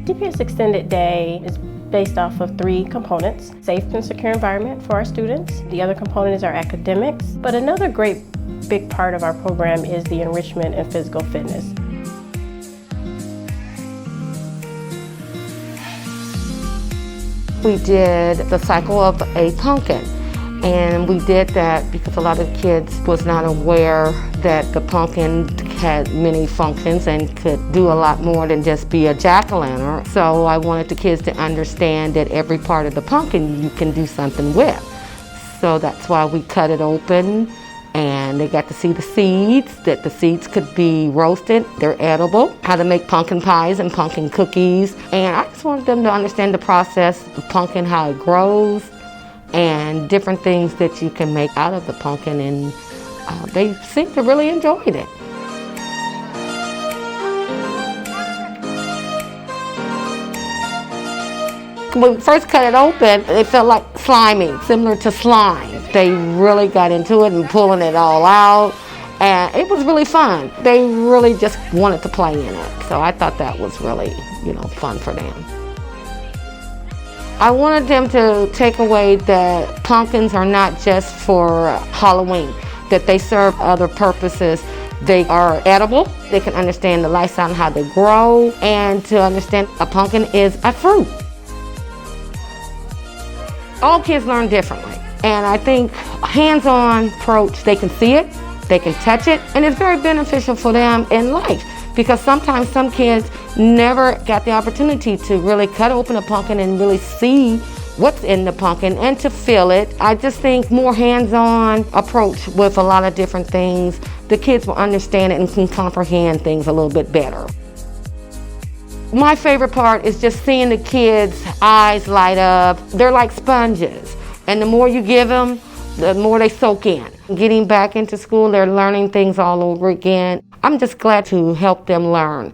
DPS Extended Day is based off of 3 components: safe and secure environment for our students. The other component is our academics. But another great big part of our program is the enrichment and physical fitness. We did the cycle of a pumpkin, and we did that because a lot of kids was not aware that the pumpkin had many functions and could do a lot more than just be a jack-o'-lantern. So I wanted the kids to understand that every part of the pumpkin you can do something with. So that's why we cut it open, and they got to see the seeds, that the seeds could be roasted, they're edible, how to make pumpkin pies and pumpkin cookies. And I just wanted them to understand the process of pumpkin, how it grows, and different things that you can make out of the pumpkin, and they seem to really enjoy it. When we first cut it open, it felt like slimy, similar to slime. They really got into it and pulling it all out, and it was really fun. They really just wanted to play in it, so I thought that was really, fun for them. I wanted them to take away that pumpkins are not just for Halloween, that they serve other purposes. They are edible, they can understand the lifestyle and how they grow, and to understand a pumpkin is a fruit. All kids learn differently, and I think hands-on approach, they can see it, they can touch it, and it's very beneficial for them in life, because sometimes some kids never got the opportunity to really cut open a pumpkin and really see what's in the pumpkin and to feel it. I just think more hands-on approach with a lot of different things, the kids will understand it and can comprehend things a little bit better. My favorite part is just seeing the kids' eyes light up. They're like sponges, and the more you give them, the more they soak in. Getting back into school, they're learning things all over again. I'm just glad to help them learn.